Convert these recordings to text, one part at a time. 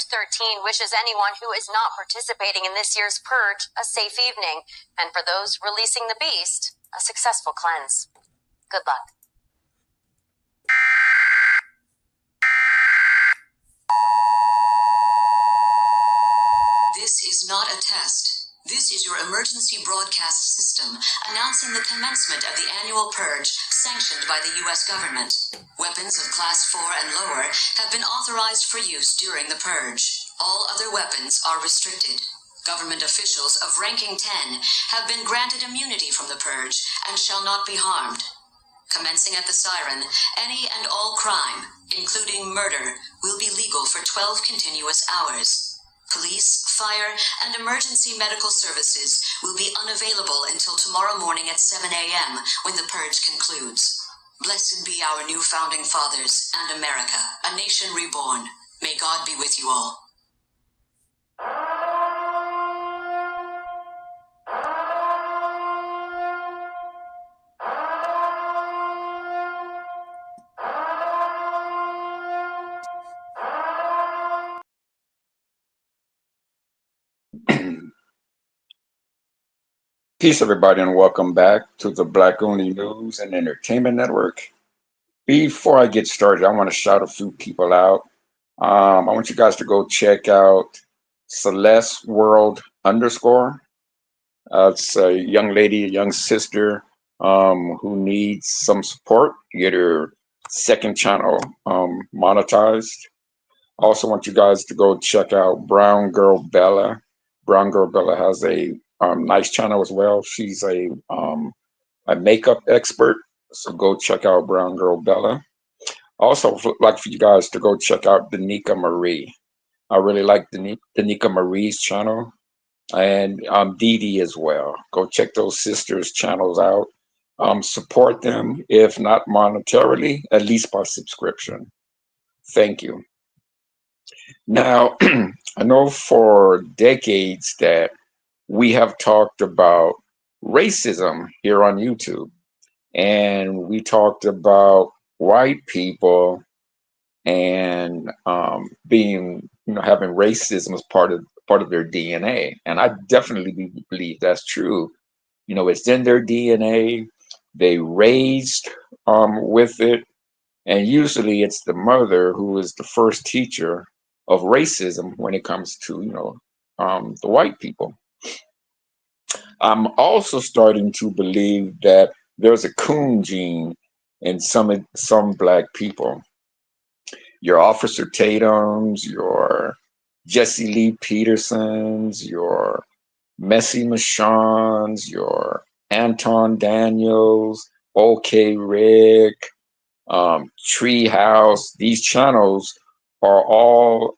13 wishes anyone who is not participating in this year's purge a safe evening, and for those releasing the beast, a successful cleanse. Good luck. This is not a test. This is your emergency broadcast system announcing the commencement of the annual purge sanctioned by the U.S. government. Weapons of Class 4 and lower have been authorized for use during the purge. All other weapons are restricted. Government officials of ranking 10 have been granted immunity from the purge and shall not be harmed. Commencing at the siren, any and all crime, including murder, will be legal for 12 continuous hours. Police, fire, and emergency medical services will be unavailable until tomorrow morning at 7 a.m. when the purge concludes. Blessed be our new founding fathers and America, a nation reborn. May God be with you all. Peace, everybody, and welcome back to the Black Only News and Entertainment Network. Before I get started, I want to shout a few people out. I want you guys to go check out Celeste World _. It's a young lady, a young sister who needs some support to get her second channel monetized. I also want you guys to go check out Brown Girl Bella. Brown Girl Bella has a nice channel as well. She's a makeup expert, so go check out Brown Girl Bella. Also, like for you guys to go check out Danica Marie. I really like Danica Marie's channel, and D.O.D as well. Go check those sisters' channels out. Support them, if not monetarily, at least by subscription. Thank you. Now, I know for decades that we have talked about racism here on YouTube, and we talked about white people and being, having racism as part of their DNA, and I definitely believe that's true. It's in their DNA. They raised with it, and usually it's the mother who is the first teacher of racism when it comes to the white people. I'm also starting to believe that there's a Koon Gene in some Black people. Your Officer Tatum's, your Jesse Lee Peterson's, your Messi Michon's, your Anton Daniels, OK Rick, Treehouse. These channels are all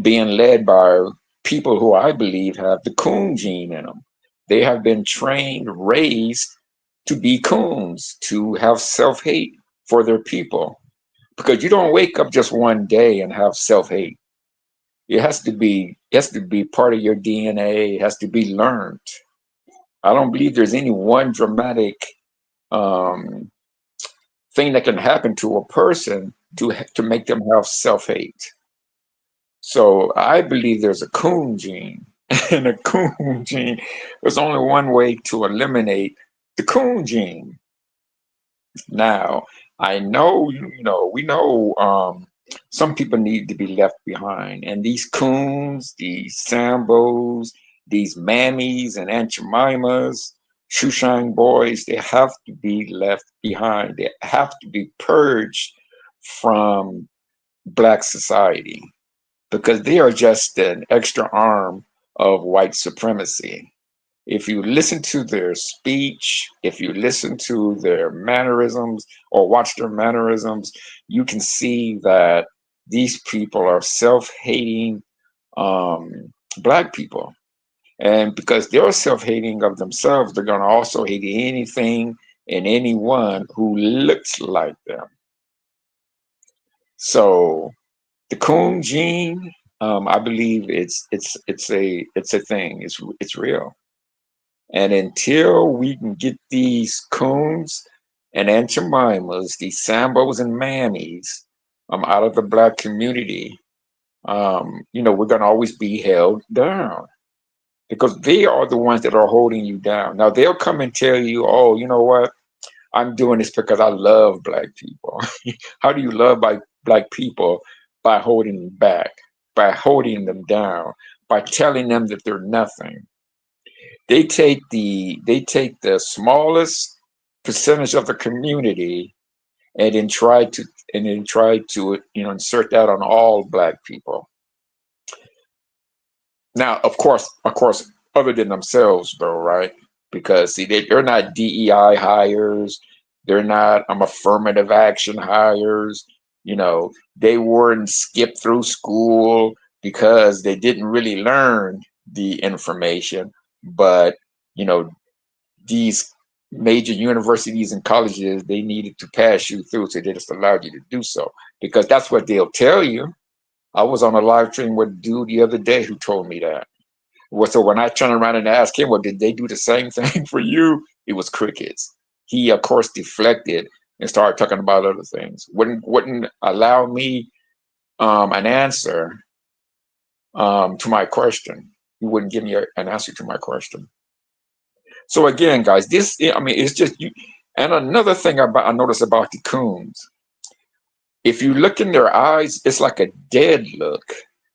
being led by people who I believe have the Koon Gene in them. They have been trained, raised to be coons, to have self-hate for their people. Because you don't wake up just one day and have self-hate. It has to be part of your DNA. It has to be learned. I don't believe there's any one dramatic thing that can happen to a person to make them have self-hate. So I believe there's a Koon Gene, and a Koon Gene. There's only one way to eliminate the Koon Gene. Now, I know, we know some people need to be left behind, and these coons, these Sambos, these mammies and Aunt Jemimas, shoeshine boys, they have to be left behind. They have to be purged from Black society, because they are just an extra arm of white supremacy. If you listen to their speech, if you listen to their mannerisms or watch their mannerisms, you can see that these people are self-hating Black people. And because they're self-hating of themselves, they're going to also hate anything and anyone who looks like them. So the Koon Gene, I believe it's a thing. It's real. And until we can get these coons and Aunt Jemimas, these Sambos and Mammies, out of the black community, we're going to always be held down because they are the ones that are holding you down. Now they'll come and tell you, oh, you know what? I'm doing this because I love black people. How do you love black people? By holding them back, by holding them down, by telling them that they're nothing. They take the smallest percentage of the community and then try to insert that on all black people. Now, of course, other than themselves, though, right? Because see, they're not DEI hires, they're not affirmative action hires. They weren't skipped through school because they didn't really learn the information. But you know, these major universities and colleges, they needed to pass you through, so they just allowed you to do so because that's what they'll tell you. I was on a live stream with a dude the other day who told me that. Well, so when I turned around and asked him, well, did they do the same thing for you? It was crickets. He, of course, deflected and started talking about other things. Wouldn't allow me an answer to my question. He wouldn't give me an answer to my question. So again, guys, it's just you. And another thing I noticed about the coons, if you look in their eyes, it's like a dead look.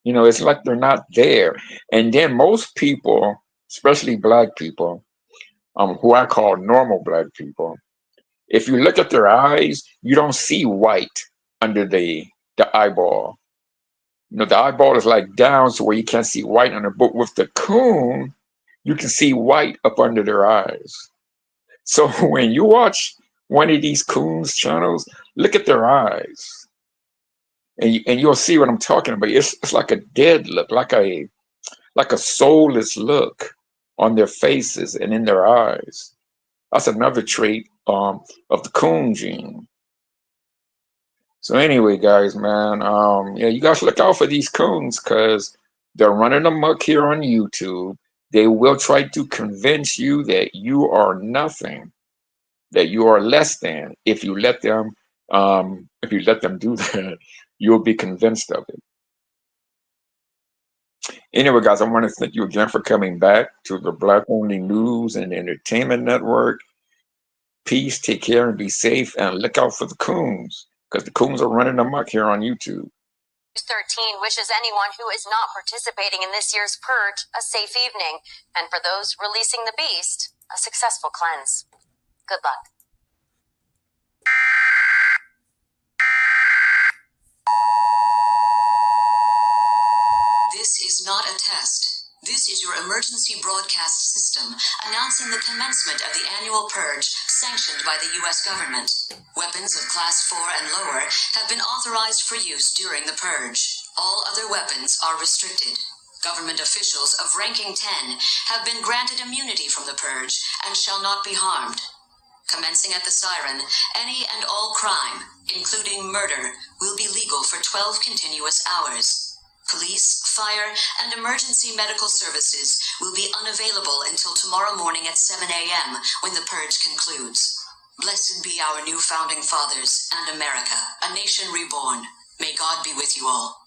It's like they're not there. And then most people, especially black people, who I call normal black people, if you look at their eyes, you don't see white under the eyeball. The eyeball is like down so where you can't see white under. But with the coon, you can see white up under their eyes. So when you watch one of these coons channels, look at their eyes. And you'll see what I'm talking about. It's like a dead look, like a soulless look on their faces and in their eyes. That's another trait of the Koon gene. So anyway, guys, man, you guys look out for these coons because they're running amok here on YouTube. They will try to convince you that you are nothing, that you are less than. If you let them do that, you'll be convinced of it. Anyway, guys, I want to thank you again for coming back to the Black Only News and Entertainment Network. Peace, take care, and be safe, and look out for the coons, because the coons are running amok here on YouTube. 13 wishes anyone who is not participating in this year's purge a safe evening, and for those releasing the beast, a successful cleanse. Good luck. This is not a test. This is your emergency broadcast system announcing the commencement of the annual purge sanctioned by the U.S. government. Weapons of Class 4 and lower have been authorized for use during the purge. All other weapons are restricted. Government officials of ranking 10 have been granted immunity from the purge and shall not be harmed. Commencing at the siren, any and all crime, including murder, will be legal for 12 continuous hours. Police, fire, and emergency medical services will be unavailable until tomorrow morning at 7 a.m. when the purge concludes. Blessed be our new founding fathers and America, a nation reborn. May God be with you all.